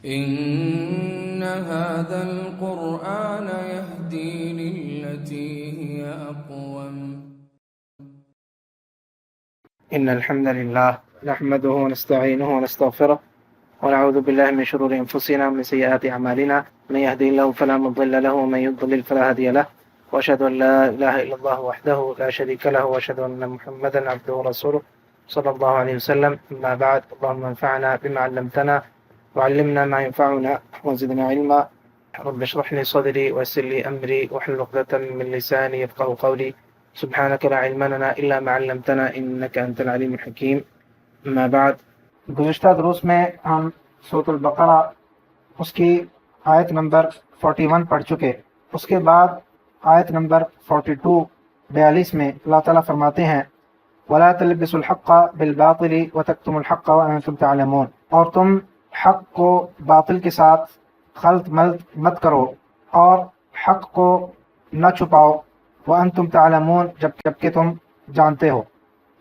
إن هذا القرآن يهدي للتي هي أقوم. إن الحمد لله نحمده ونستعينه ونستغفره ونعوذ بالله من شرور أنفسنا ومن سيئات أعمالنا، من يهدي الله فلا مضل له ومن يضلل فلا هادي له، وأشهد أن لا إله إلا الله وحده لا شريك له، وأشهد أن محمدا عبده ورسوله صلى الله عليه وسلم. أما بعد، اللهم انفعنا بما علمتنا وعلمنا ما ينفعنا وزدنا علما. رب اشرح لي صدري ويسر لي أمري واحلل عقدة من لساني يفقهوا قولي. سبحانك لا علم لنا إلا ما علمتنا إنك أنت العليم الحكيم. أما بعد، گزشتہ دروس میں ہم سورۃ البقرہ اس کی آیت نمبر 41 پڑھ چکے. اس کے بعد آیت نمبر 42 میں اللہ تعالیٰ فرماتے ہیں وَلَا تَلْبِسُوا الْحَقَّ بِالْبَاطِلِ وَتَكْتُمُوا الْحَقَّ وَأَنْتُمْ تَعْلَمُونَ، اور تم حق کو باطل کے ساتھ خلط ملط مت کرو اور حق کو نہ چھپاؤ. وَأَنْتُمْ تَعْلَمُونَ، جبکہ تم جانتے ہو.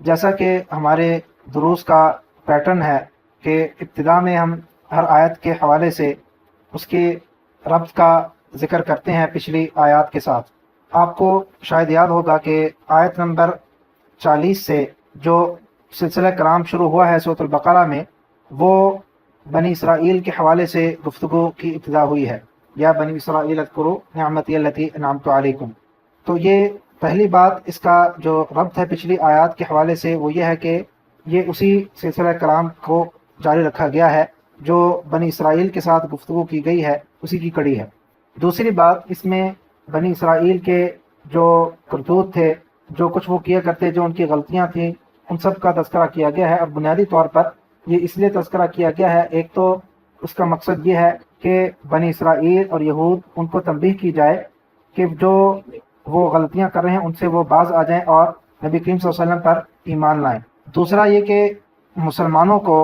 جیسا کہ ہمارے دروس کا پیٹرن ہے کہ ابتدا میں ہم ہر آیت کے حوالے سے اس کی ربط کا ذکر کرتے ہیں پچھلی آیات کے ساتھ. آپ کو شاید یاد ہوگا کہ آیت نمبر 40 سے جو سلسلہ کرام شروع ہوا ہے سورۃ البقرہ میں، وہ بنی اسرائیل کے حوالے سے گفتگو کی ابتدا ہوئی ہے. یا بنی اسرائیل اذکروا نعمتی التی انعمت علیکم. تو یہ پہلی بات، اس کا جو ربط ہے پچھلی آیات کے حوالے سے، وہ یہ ہے کہ یہ اسی سلسلہ کلام کو جاری رکھا گیا ہے جو بنی اسرائیل کے ساتھ گفتگو کی گئی ہے، اسی کی کڑی ہے. دوسری بات، اس میں بنی اسرائیل کے جو کرتوت تھے، جو کچھ وہ کیا کرتے، جو ان کی غلطیاں تھیں، ان سب کا تذکرہ کیا گیا ہے. اور بنیادی طور پر یہ اس لیے تذکرہ کیا گیا ہے، ایک تو اس کا مقصد یہ ہے کہ بنی اسرائیل اور یہود ان کو تنبیہ کی جائے کہ جو وہ غلطیاں کر رہے ہیں ان سے وہ باز آ جائیں اور نبی کریم صلی اللہ علیہ وسلم پر ایمان لائیں. دوسرا یہ کہ مسلمانوں کو،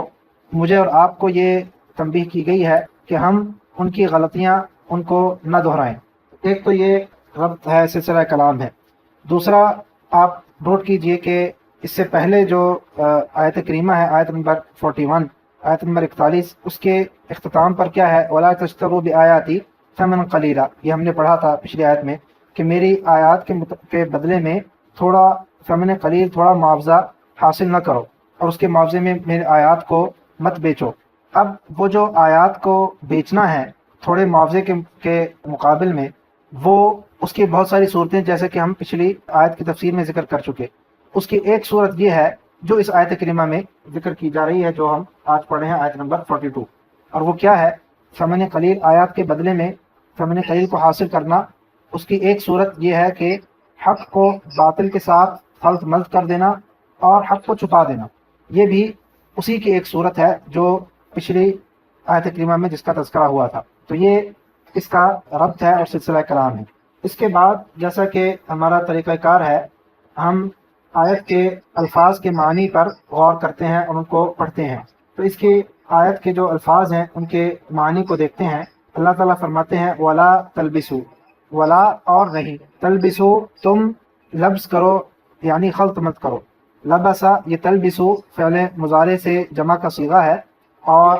مجھے اور آپ کو یہ تنبیہ کی گئی ہے کہ ہم ان کی غلطیاں ان کو نہ دہرائیں. ایک تو یہ ربط ہے، سلسلہ کلام ہے. دوسرا، آپ نوٹ کیجئے کہ اس سے پہلے جو آیت کریمہ ہے، آیت نمبر 41، آیت نمبر 41، اس کے اختتام پر کیا ہے؟ وَلَا تَشْتَرُوا بِآيَاتِي ثَمَنًا قَلِيلًا. یہ ہم نے پڑھا تھا پچھلی آیت میں کہ میری آیات کے بدلے میں تھوڑا ثمن قلیل، تھوڑا معاوضہ حاصل نہ کرو، اور اس کے معاوضے میں میری آیات کو مت بیچو. اب وہ جو آیات کو بیچنا ہے تھوڑے معاوضے کے مقابل میں، وہ اس کی بہت ساری صورتیں، جیسے کہ ہم پچھلی آیت کی تفسیر میں ذکر کر چکے. اس کی ایک صورت یہ ہے جو اس آیت کریمہ میں ذکر کی جا رہی ہے، جو ہم آج پڑھے ہیں، آیت نمبر 42. اور وہ کیا ہے؟ ثمن قلیل، آیات کے بدلے میں ثمن قلیل کو حاصل کرنا. اس کی ایک صورت یہ ہے کہ حق کو باطل کے ساتھ خلط ملط کر دینا اور حق کو چھپا دینا. یہ بھی اسی کی ایک صورت ہے جو پچھلی آیت کریمہ میں جس کا تذکرہ ہوا تھا. تو یہ اس کا ربط ہے اور سلسلہ کلام ہے. اس کے بعد، جیسا کہ ہمارا طریقہ کار ہے، ہم آیت کے الفاظ کے معنی پر غور کرتے ہیں اور ان کو پڑھتے ہیں. تو اس کی آیت کے جو الفاظ ہیں ان کے معنی کو دیکھتے ہیں. اللہ تعالیٰ فرماتے ہیں وَلَا تَلْبِسُوا، ولا اور نہیں، تلبسو تم لبس کرو یعنی خلط مت کرو. لبسا، یہ تلبسو فعل مضارع سے جمع کا صیغہ ہے، اور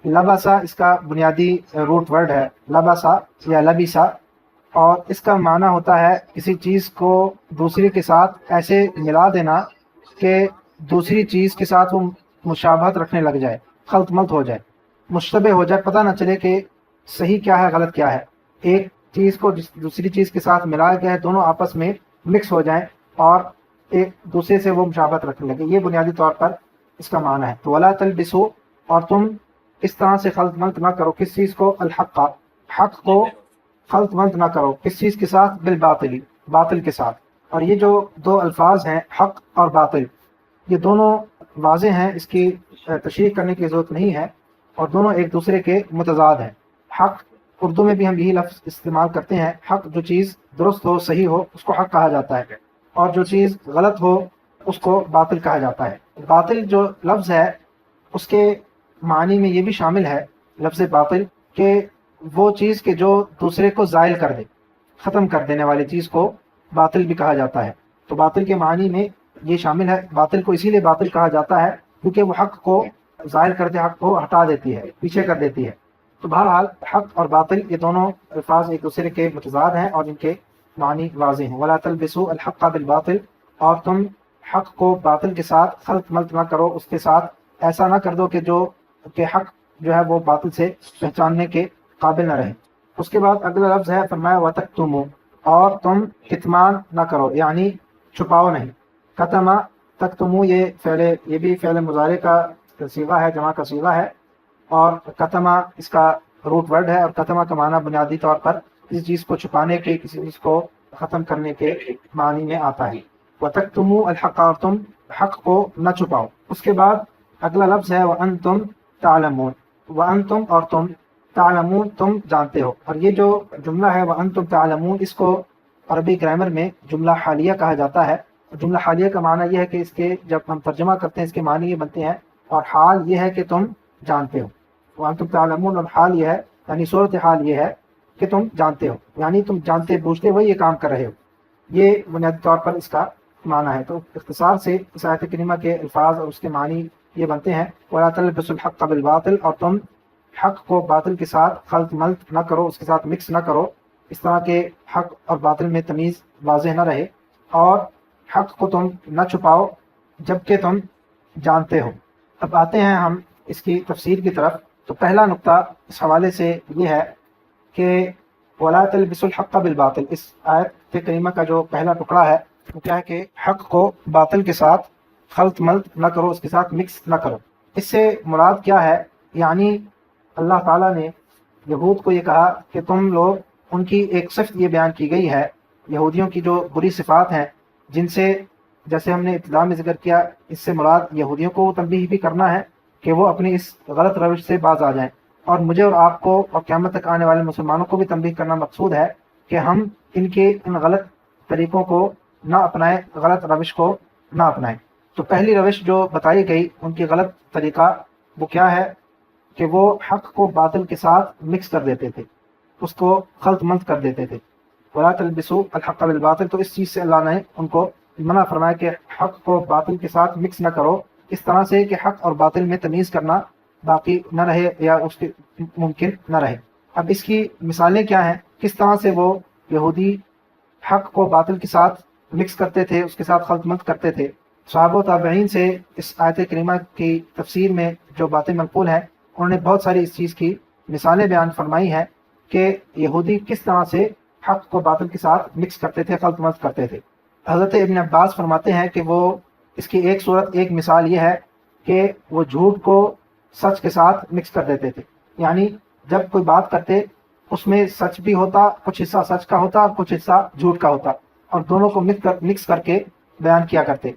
لبسا اس کا بنیادی روٹ ورڈ ہے، لبسا یا لبسا، اور اس کا معنی ہوتا ہے کسی چیز کو دوسری کے ساتھ ایسے ملا دینا کہ دوسری چیز کے ساتھ وہ مشابہت رکھنے لگ جائے، خلط ملط ہو جائے، مشتبہ ہو جائے، پتہ نہ چلے کہ صحیح کیا ہے غلط کیا ہے. ایک چیز کو دوسری چیز کے ساتھ ملایا گیا ہے، دونوں آپس میں مکس ہو جائیں اور ایک دوسرے سے وہ مشابہت رکھنے لگے. یہ بنیادی طور پر اس کا معنی ہے. تو ولا تلبسو، اور تم اس طرح سے خلط ملط نہ کرو. کس چیز کو؟ الحق، حق کو خلط ملط نہ کرو. کس چیز کے ساتھ؟ بالباطل، باطل کے ساتھ. اور یہ جو دو الفاظ ہیں، حق اور باطل، یہ دونوں واضح ہیں، اس کی تشریح کرنے کی ضرورت نہیں ہے، اور دونوں ایک دوسرے کے متضاد ہیں. حق، اردو میں بھی ہم یہی لفظ استعمال کرتے ہیں. حق، جو چیز درست ہو، صحیح ہو، اس کو حق کہا جاتا ہے، اور جو چیز غلط ہو اس کو باطل کہا جاتا ہے. باطل جو لفظ ہے اس کے معنی میں یہ بھی شامل ہے لفظ باطل کہ وہ چیز کہ جو دوسرے کو زائل کر دے، ختم کر دینے والی چیز کو باطل بھی کہا جاتا ہے. تو باطل کے معنی میں یہ شامل ہے. باطل کو اسی لیے باطل کہا جاتا ہے کیونکہ وہ حق کو زائل کر دے، حق کو ہٹا دیتی ہے، پیچھے کر دیتی ہے. تو بہرحال حق اور باطل یہ دونوں الفاظ ایک دوسرے کے متضاد ہیں اور ان کے معنی واضح ہیں۔ وَلَا تَلْبِسُوا الْحَقَّ بِالْبَاطِلِ، اور تم حق کو باطل کے ساتھ خلط ملط نہ کرو، اس کے ساتھ ایسا نہ کر دو کہ حق جو ہے وہ باطل سے پہچاننے کے قابل نہ رہے۔ اس کے بعد اگلا لفظ ہے، فرمایا وَتَكْتُمُوا، اور تم کتمان نہ کرو، یعنی چھپاؤ نہیں۔ کتما تکتمو یہ بھی فعل مضارع کا صیغہ ہے، جمع کا صیغہ ہے، اور کتما اس کا روٹ ورڈ ہے، اور کتما کا معنی بنیادی طور پر کسی چیز کو چھپانے کے، کسی چیز کو ختم کرنے کے معنی میں آتا ہے۔ وَتَكْتُمُوا الْحَقَّ، اور تم حق کو نہ چھپاؤ۔ اس کے بعد اگلا لفظ ہے وَأَنْتُمْ تَعْلَمُونَ، وَأَنْتُمْ، اور تم، تعلمون تم جانتے ہو۔ اور یہ جو جملہ ہے وَأَنْتُمْ تَعْلَمُونَ، اس کو عربی گرامر میں جملہ حالیہ کہا جاتا ہے۔ جملہ حالیہ کا معنی یہ ہے کہ اس کے جب ہم ترجمہ کرتے ہیں اس کے معنی یہ بنتے ہیں، اور حال یہ ہے کہ تم جانتے ہو۔ وَأَنْتُمْ تَعْلَمُونَ، اور حال یہ ہے، یعنی صورتحال یہ ہے کہ تم جانتے ہو، یعنی تم جانتے بوجھتے ہوئے یہ کام کر رہے ہو۔ یہ بنیادی طور پر اس کا معنی ہے۔ تو اختصار سے اس آیت کریمہ کے الفاظ اور اس کے معنی یہ بنتے ہیں، وَلَا تَلْبِسُوا الْحَقَّ بِالْبَاطِلِ، اور تم حق کو باطل کے ساتھ خلط ملط نہ کرو، اس کے ساتھ مکس نہ کرو، اس طرح کے حق اور باطل میں تمیز واضح نہ رہے، اور حق کو تم نہ چھپاؤ جبکہ تم جانتے ہو۔ اب آتے ہیں ہم اس کی تفسیر کی طرف۔ تو پہلا نقطہ اس حوالے سے یہ ہے کہ وَلَا تَلْبِسُوا الْحَقَّ بِالْبَاطِلِ، اس آیت کریمہ کا جو پہلا ٹکڑا ہے وہ کیا ہے کہ حق کو باطل کے ساتھ خلط ملط نہ کرو، اس کے ساتھ مکس نہ کرو۔ اس سے مراد کیا ہے؟ یعنی اللہ تعالیٰ نے یہود کو یہ کہا کہ تم لوگ، ان کی ایک صفت یہ بیان کی گئی ہے، یہودیوں کی جو بری صفات ہیں جن سے، جیسے ہم نے ابتدا میں ذکر کیا، اس سے مراد یہودیوں کو تنبیہ بھی کرنا ہے کہ وہ اپنی اس غلط روش سے باز آ جائیں، اور مجھے اور آپ کو اور قیامت تک آنے والے مسلمانوں کو بھی تنبیہ کرنا مقصود ہے کہ ہم ان غلط طریقوں کو نہ اپنائیں، غلط روش کو نہ اپنائیں۔ تو پہلی روش جو بتائی گئی ان کی غلط طریقہ وہ کیا ہے کہ وہ حق کو باطل کے ساتھ مکس کر دیتے تھے، اس کو خلط ملط کر دیتے تھے۔ وَلَا تَلْبِسُوا الْحَقَّ بِالْبَاطِلِ، تو اس چیز سے اللہ نے ان کو منع فرمایا کہ حق کو باطل کے ساتھ مکس نہ کرو، اس طرح سے کہ حق اور باطل میں تمیز کرنا باقی نہ رہے یا اس کے ممکن نہ رہے۔ اب اس کی مثالیں کیا ہیں، کس طرح سے وہ یہودی حق کو باطل کے ساتھ مکس کرتے تھے، اس کے ساتھ خلط ملط کرتے تھے۔ صحابہ و تابعین سے اس آیت کریمہ کی تفسیر میں جو باتیں منقول ہیں، انہوں نے بہت ساری اس چیز کی مثالیں بیان فرمائی ہیں کہ یہودی کس طرح سے حق کو باطل کے ساتھ مکس کرتے تھے، خلط ملط کرتے تھے۔ حضرت ابن عباس فرماتے ہیں کہ وہ اس کی ایک صورت، ایک مثال یہ ہے کہ وہ جھوٹ کو سچ کے ساتھ مکس کر دیتے تھے، یعنی جب کوئی بات کرتے اس میں سچ بھی ہوتا، کچھ حصہ سچ کا ہوتا اور کچھ حصہ جھوٹ کا ہوتا، اور دونوں کو مکس کر کے بیان کیا کرتے،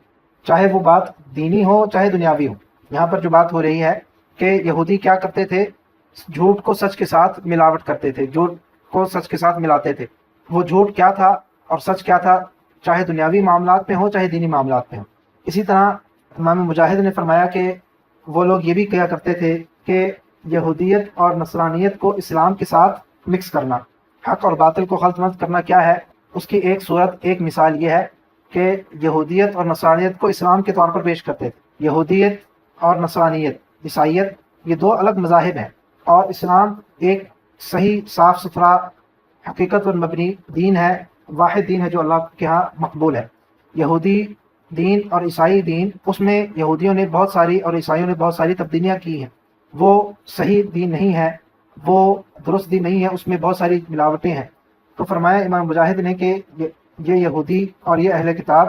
چاہے وہ بات دینی ہو چاہے دنیاوی ہو۔ یہاں پر جو بات ہو رہی ہے کہ یہودی کیا کرتے تھے، جھوٹ کو سچ کے ساتھ ملاوٹ کرتے تھے، جھوٹ کو سچ کے ساتھ ملاتے تھے۔ وہ جھوٹ کیا تھا اور سچ کیا تھا، چاہے دنیاوی معاملات میں ہو چاہے دینی معاملات میں ہو۔ اسی طرح امام مجاہد نے فرمایا کہ وہ لوگ یہ بھی کیا کرتے تھے کہ یہودیت اور نصرانیت کو اسلام کے ساتھ مکس کرنا، حق اور باطل کو خلط ملط کرنا کیا ہے، اس کی ایک صورت، ایک مثال یہ ہے کہ یہودیت اور نصرانیت کو اسلام کے طور پر پیش کرتے تھے۔ یہودیت اور نصرانیت، عیسائیت، یہ دو الگ مذاہب ہیں، اور اسلام ایک صحیح صاف ستھرا حقیقت پر مبنی دین ہے، واحد دین ہے جو اللہ کے ہاں مقبول ہے۔ یہودی دین اور عیسائی دین، اس میں یہودیوں نے بہت ساری اور عیسائیوں نے بہت ساری تبدیلیاں کی ہیں، وہ صحیح دین نہیں ہے، وہ درست دین نہیں ہے، اس میں بہت ساری ملاوٹیں ہیں۔ تو فرمایا امام مجاہد نے کہ یہ یہودی اور یہ اہل کتاب،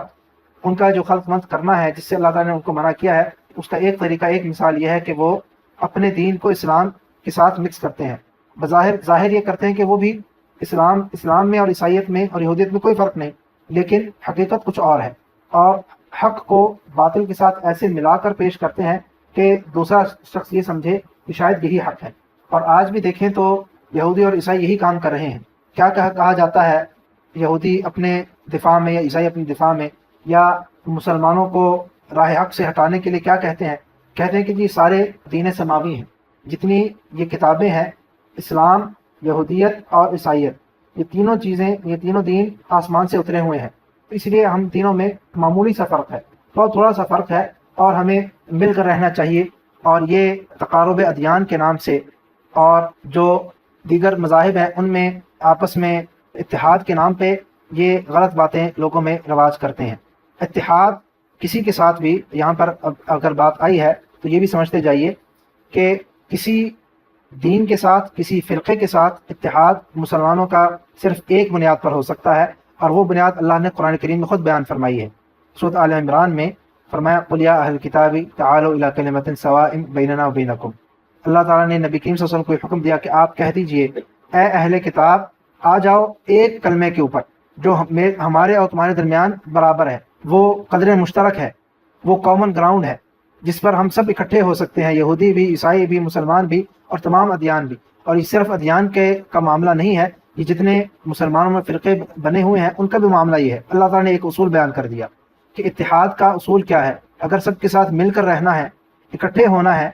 ان کا جو خلط ملط کرنا ہے جس سے اللہ تعالیٰ نے ان کو منع کیا ہے، اس کا ایک طریقہ، ایک مثال یہ ہے کہ وہ اپنے دین کو اسلام کے ساتھ مکس کرتے ہیں۔ ظاہر یہ کرتے ہیں کہ وہ بھی اسلام میں اور عیسائیت میں اور یہودیت میں کوئی فرق نہیں، لیکن حقیقت کچھ اور ہے، اور حق کو باطل کے ساتھ ایسے ملا کر پیش کرتے ہیں کہ دوسرا شخص یہ سمجھے کہ شاید یہی حق ہے۔ اور آج بھی دیکھیں تو یہودی اور عیسائی یہی کام کر رہے ہیں۔ کیا کہا جاتا ہے یہودی اپنے دفاع میں یا عیسائی اپنے دفاع میں یا مسلمانوں کو راہ حق سے ہٹانے کے لیے کیا کہتے ہیں کہ جی سارے دین سماوی ہیں، جتنی یہ کتابیں ہیں، اسلام، یہودیت اور عیسائیت، یہ تینوں چیزیں، یہ تینوں دین آسمان سے اترے ہوئے ہیں، اس لیے ہم تینوں میں معمولی سا فرق ہے، بہت تھوڑا سا فرق ہے، اور ہمیں مل کر رہنا چاہیے۔ اور یہ تقارب ادیان کے نام سے اور جو دیگر مذاہب ہیں ان میں آپس میں اتحاد کے نام پہ یہ غلط باتیں لوگوں میں رواج کرتے ہیں۔ اتحاد کسی کے ساتھ بھی یہاں پر اگر بات آئی ہے تو یہ بھی سمجھتے جائیے کہ کسی دین کے ساتھ، کسی فرقے کے ساتھ اتحاد مسلمانوں کا صرف ایک بنیاد پر ہو سکتا ہے، اور وہ بنیاد اللہ نے قرآن کریم میں خود بیان فرمائی ہے۔ سورۃ آل عمران میں فرمایا قُلْ يَا أَهْلَ الْكِتَابِ تَعَالَوْا إِلَىٰ كَلِمَةٍ سَوَاءٍ بَيْنَنَا وَبَيْنَكُمْ۔ اللہ تعالیٰ نے نبی کریم صلی اللہ علیہ وسلم کو حکم دیا کہ آپ کہہ دیجئے اے اہل کتاب آ جاؤ ایک کلمے کے اوپر جو ہمارے اور تمہارے درمیان برابر ہے، وہ قدر مشترک ہے، وہ کامن گراؤنڈ ہے جس پر ہم سب اکٹھے ہو سکتے ہیں، یہودی بھی، عیسائی بھی، مسلمان بھی، اور تمام ادیان بھی۔ اور یہ صرف ادیان کا معاملہ نہیں ہے، یہ جتنے مسلمانوں میں فرقے بنے ہوئے ہیں ان کا بھی معاملہ یہ ہے۔ اللہ تعالیٰ نے ایک اصول بیان کر دیا کہ اتحاد کا اصول کیا ہے۔ اگر سب کے ساتھ مل کر رہنا ہے، اکٹھے ہونا ہے،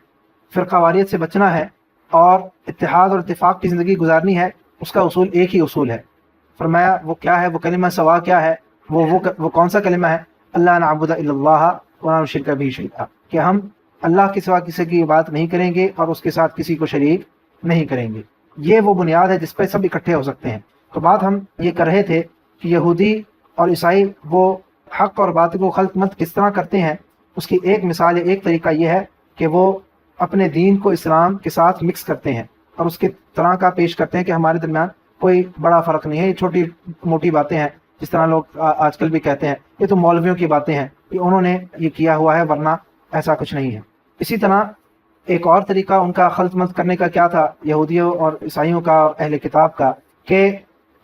فرقہ واریت سے بچنا ہے اور اتحاد اور اتفاق کی زندگی گزارنی ہے، اس کا اصول ایک ہی اصول ہے۔ فرمایا وہ کیا ہے، وہ کلمہ سوا کیا ہے، وہ کون سا کلمہ ہے؟ اللہ نعبد الا اللہ ولا نشرک بہ شیئا، کہ ہم اللہ کے سوا کسی کی عبادت نہیں کریں گے اور اس کے ساتھ کسی کو شریک نہیں کریں گے۔ یہ وہ بنیاد ہے جس پہ سب اکٹھے ہو سکتے ہیں۔ تو بات ہم یہ کر رہے تھے کہ یہودی اور عیسائی وہ حق اور باطل کو خلط ملط کس طرح کرتے ہیں۔ اس کی ایک مثال، ایک طریقہ یہ ہے کہ وہ اپنے دین کو اسلام کے ساتھ مکس کرتے ہیں اور اس کے طرح کا پیش کرتے ہیں کہ ہمارے درمیان کوئی بڑا فرق نہیں ہے، یہ چھوٹی موٹی باتیں ہیں، جس طرح لوگ آج کل بھی کہتے ہیں یہ تو مولویوں کی باتیں ہیں، کہ انہوں نے یہ کیا ہوا ہے ورنہ ایسا کچھ نہیں ہے۔ اسی طرح ایک اور طریقہ ان کا خلط ملط کرنے کا کیا تھا، یہودیوں اور عیسائیوں کا اور اہل کتاب کا، کہ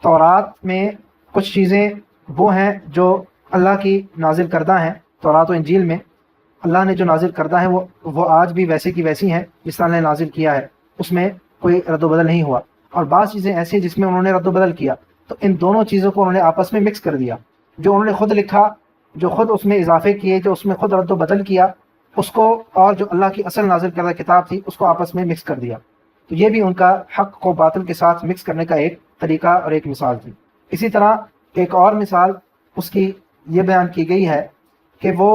تورات میں کچھ چیزیں وہ ہیں جو اللہ کی نازل کردہ ہیں۔ تورات و انجیل میں اللہ نے جو نازل کردہ ہیں وہ آج بھی ویسے کی ویسی ہیں جس طرح نے نازل کیا ہے، اس میں کوئی رد و بدل نہیں ہوا۔ اور بعض چیزیں ایسی ہیں جس میں انہوں نے رد و بدل کیا، تو ان دونوں چیزوں کو انہوں نے آپس میں مکس کر دیا۔ جو انہوں نے خود لکھا، جو خود اس میں اضافے کیے، جو اس میں خود رد و بدل کیا، اس کو اور جو اللہ کی اصل نازل کردہ کتاب تھی اس کو آپس میں مکس کر دیا۔ تو یہ بھی ان کا حق کو باطل کے ساتھ مکس کرنے کا ایک طریقہ اور ایک مثال تھی۔ اسی طرح ایک اور مثال اس کی یہ بیان کی گئی ہے کہ وہ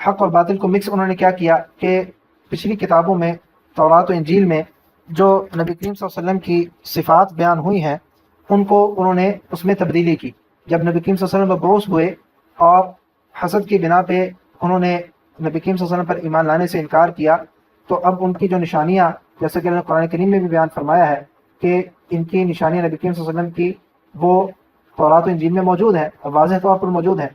حق اور باطل کو مکس انہوں نے کیا کیا کہ پچھلی کتابوں میں، تورات و انجیل میں جو نبی کریم صلی اللہ علیہ وسلم کی صفات بیان ہوئی ہیں ان کو انہوں نے اس میں تبدیلی کی۔ جب نبی کریم صلی اللہ علیہ وسلم مبعوث ہوئے اور حسد کی بنا پہ انہوں نے نبی کریم صلی اللہ علیہ وسلم پر ایمان لانے سے انکار کیا، تو اب ان کی جو نشانیاں، جیسا کہ اللہ نے قرآن کریم میں بھی بیان فرمایا ہے کہ ان کی نشانیاں نبی کریم صلی اللہ علیہ وسلم کی وہ تورات و انجیل میں موجود ہیں، واضح طور پر موجود ہیں،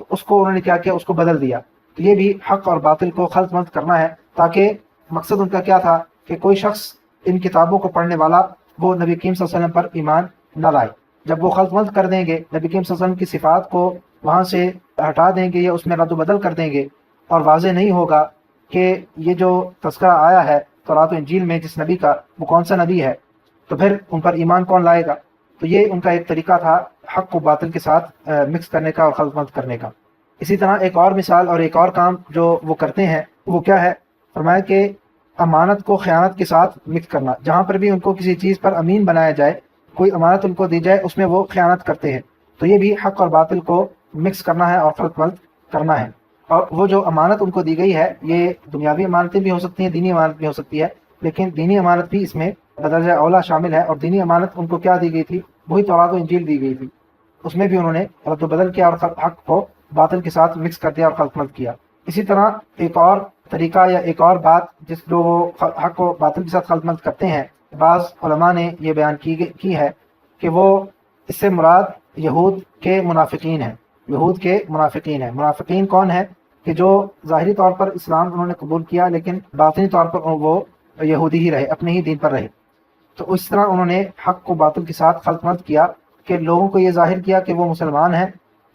تو اس کو انہوں نے کیا کیا، اس کو بدل دیا۔ تو یہ بھی حق اور باطل کو خلط ملط کرنا ہے، تاکہ مقصد ان کا کیا تھا کہ کوئی شخص ان کتابوں کو پڑھنے والا وہ نبی کریم صلی اللہ علیہ وسلم پر ایمان نہ لائے۔ جب وہ خلط ملط کر دیں گے، نبی کریم صلی اللہ علیہ وسلم کی صفات کو وہاں سے ہٹا دیں گے یا اس میں رد و بدل کر دیں گے، اور واضح نہیں ہوگا کہ یہ جو تذکرہ آیا ہے تورات و انجیل میں جس نبی کا، وہ کون سا نبی ہے، تو پھر ان پر ایمان کون لائے گا۔ تو یہ ان کا ایک طریقہ تھا حق کو باطل کے ساتھ مکس کرنے کا اور خلط ملط کرنے کا۔ اسی طرح ایک اور مثال اور ایک اور کام جو وہ کرتے ہیں وہ کیا ہے، فرمایا کہ امانت کو خیانت کے ساتھ مکس کرنا۔ جہاں پر بھی ان کو کسی چیز پر امین بنایا جائے، کوئی امانت ان کو دی جائے، اس میں وہ خیانت کرتے ہیں۔ تو یہ بھی حق اور باطل کو مکس کرنا ہے اور خلط ملط کرنا ہے۔ اور وہ جو امانت ان کو دی گئی ہے، یہ دنیاوی امانتیں بھی ہو سکتی ہیں، دینی امانت بھی ہو سکتی ہے، لیکن دینی امانت بھی اس میں بدرجہ اولا شامل ہے۔ اور دینی امانت ان کو کیا دی گئی تھی، وہی تورات و انجیل دی گئی تھی، اس میں بھی انہوں نے رد و بدل کیا اور حق کو باطل کے ساتھ مکس کر دیا اور خلط ملط کیا۔ اسی طرح ایک اور طریقہ یا ایک اور بات جس جو وہ حق کو باطل کے ساتھ خلط ملط کرتے ہیں، بعض علماء نے یہ بیان کی ہے کہ وہ اس سے مراد یہود کے منافقین ہیں۔ یہود کے منافقین ہیں۔ منافقین کون ہیں؟ کہ جو ظاہری طور پر اسلام انہوں نے قبول کیا لیکن باطنی طور پر وہ یہودی ہی رہے، اپنے ہی دین پر رہے۔ تو اس طرح انہوں نے حق کو باطل کے ساتھ خلط ملط کیا کہ لوگوں کو یہ ظاہر کیا کہ وہ مسلمان ہیں،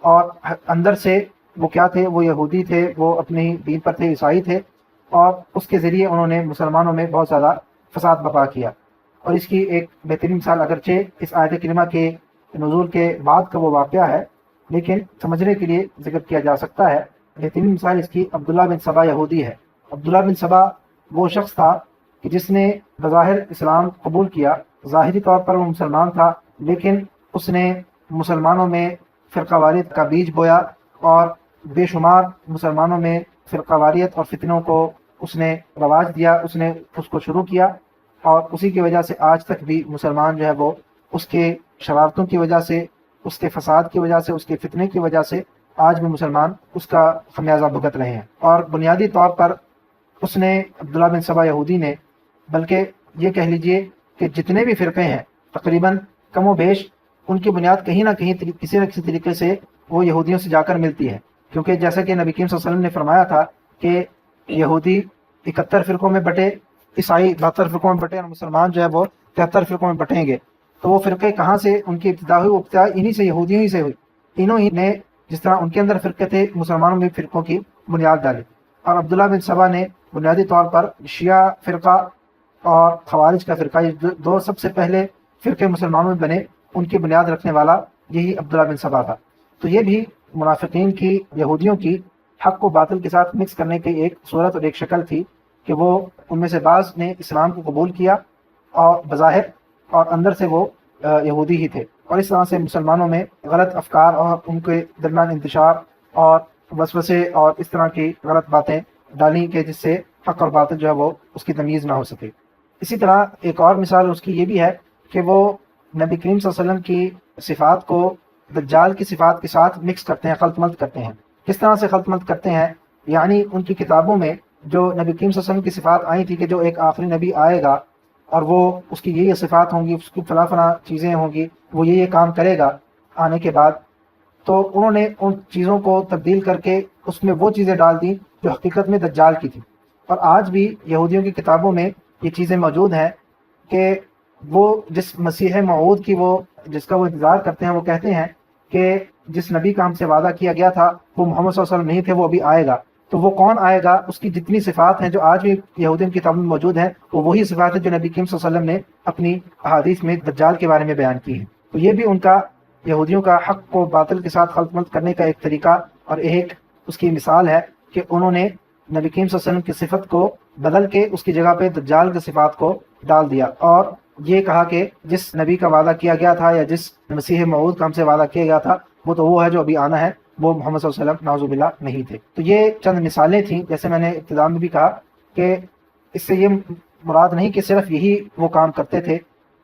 اور اندر سے وہ کیا تھے، وہ یہودی تھے، وہ اپنے ہی دین پر تھے، عیسائی تھے، اور اس کے ذریعے انہوں نے مسلمانوں میں بہت زیادہ فساد برپا کیا۔ اور اس کی ایک بہترین مثال اگرچہ اس آیت کریمہ کے نزول کے بعد کا وہ واقعہ ہے، لیکن سمجھنے کے لیے ذکر کیا جا سکتا ہے۔ بہترین مثال اس کی عبداللہ بن سبا یہودی ہے۔ عبداللہ بن سبا وہ شخص تھا کہ جس نے بظاہر اسلام قبول کیا، ظاہری طور پر وہ مسلمان تھا، لیکن اس نے مسلمانوں میں فرقہ واریت کا بیج بویا اور بے شمار مسلمانوں میں فرقہ واریت اور فتنوں کو اس نے رواج دیا، اس نے اس کو شروع کیا، اور اسی کی وجہ سے آج تک بھی مسلمان جو ہے وہ اس کے شرارتوں کی وجہ سے، اس کے فساد کی وجہ سے، اس کے فتنے کی وجہ سے آج بھی مسلمان اس کا خمیازہ بھگت رہے ہیں۔ اور بنیادی طور پر اس نے عبداللہ بن سبا یہودی نے، بلکہ یہ کہہ لیجئے کہ جتنے بھی فرقے ہیں تقریباً کم و بیش ان کی بنیاد کہیں نہ کہیں کسی نہ کسی طریقے سے وہ یہودیوں سے جا کر ملتی ہے، کیونکہ جیسا کہ نبی کریم صلی اللہ علیہ وسلم نے فرمایا تھا کہ یہودی 71 فرقوں میں بٹے، عیسائی 72 فرقوں میں بٹے، اور مسلمان جو ہے وہ 73 فرقوں میں بٹیں گے۔ تو وہ فرقے کہاں سے ان کی ابتدا ہوئی؟ وہ ابتدا انہی سے، یہودیوں ہی سے ہوئی۔ انہوں ہی نے جس طرح ان کے اندر فرقے تھے، مسلمانوں میں فرقوں کی بنیاد ڈالی۔ اور عبداللہ بن سبا نے بنیادی طور پر شیعہ فرقہ اور خوارج کا فرقہ، یہ دو سب سے پہلے فرقے مسلمانوں میں بنے، ان کی بنیاد رکھنے والا یہی عبداللہ بن سبا تھا۔ تو یہ بھی منافقین کی، یہودیوں کی حق کو باطل کے ساتھ مکس کرنے کی ایک صورت اور ایک شکل تھی کہ وہ ان میں سے بعض نے اسلام کو قبول کیا اور بظاہر، اور اندر سے وہ یہودی ہی تھے، اور اس طرح سے مسلمانوں میں غلط افکار اور ان کے درمیان انتشار اور وسوسے اور اس طرح کی غلط باتیں ڈالیں کہ جس سے حق اور باطل جو ہے وہ اس کی تمیز نہ ہو سکے۔ اسی طرح ایک اور مثال اس کی یہ بھی ہے کہ وہ نبی کریم صلی اللہ علیہ وسلم کی صفات کو دجال کی صفات کے ساتھ مکس کرتے ہیں، خلط ملط کرتے ہیں۔ کس طرح سے خلط ملط کرتے ہیں؟ یعنی ان کی کتابوں میں جو نبی کریم صلی اللہ علیہ وسلم کی صفات آئی تھی کہ جو ایک آخری نبی آئے گا اور وہ اس کی یہ صفات ہوں گی، اس کی فلاں فلاں چیزیں ہوں گی، وہ یہ کام کرے گا آنے کے بعد، تو انہوں نے ان چیزوں کو تبدیل کر کے اس میں وہ چیزیں ڈال دیں جو حقیقت میں دجال کی تھی۔ اور آج بھی یہودیوں کی کتابوں میں یہ چیزیں موجود ہیں کہ وہ جس مسیح موعود کی جس کا وہ انتظار کرتے ہیں، وہ کہتے ہیں کہ جس نبی کا ہم سے وعدہ کیا گیا تھا وہ محمد صلی اللہ علیہ وسلم نہیں تھے، وہ ابھی آئے گا۔ تو وہ کون آئے گا؟ اس کی جتنی صفات ہیں جو آج بھی یہودیوں کی کتابوں میں موجود ہیں، وہ وہی صفات ہیں جو نبی کریم صلی اللہ علیہ وسلم نے اپنی احادیث میں دجال کے بارے میں بیان کی ہیں۔ تو یہ بھی ان کا، یہودیوں کا حق کو باطل کے ساتھ خلط ملط کرنے کا ایک طریقہ اور ایک اس کی مثال ہے کہ انہوں نے نبی کریم صلی اللہ علیہ وسلم کی صفت کو بدل کے اس کی جگہ پہ دجال کی صفات کو ڈال دیا، اور یہ کہا کہ جس نبی کا وعدہ کیا گیا تھا یا جس مسیح موعود کا ہم سے وعدہ کیا گیا تھا وہ تو وہ ہے جو ابھی آنا ہے، وہ محمد صلی اللہ علیہ وسلم نعوذ باللہ نہیں تھے۔ تو یہ چند مثالیں تھیں، جیسے میں نے ابتدا میں بھی کہا کہ اس سے یہ مراد نہیں کہ صرف یہی وہ کام کرتے تھے۔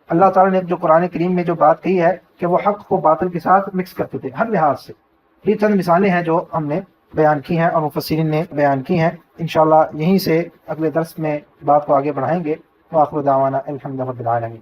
اللہ تعالیٰ نے جو قرآن کریم میں جو بات کہی ہے کہ وہ حق کو باطل کے ساتھ مکس کرتے تھے ہر لحاظ سے، یہ چند مثالیں ہیں جو ہم نے بیان کی ہیں اور مفسرین نے بیان کی ہیں۔ انشاءاللہ یہیں سے اگلے درس میں بات کو آگے بڑھائیں گے۔ وآخر دعوانا الحمد للہ رب العالمین۔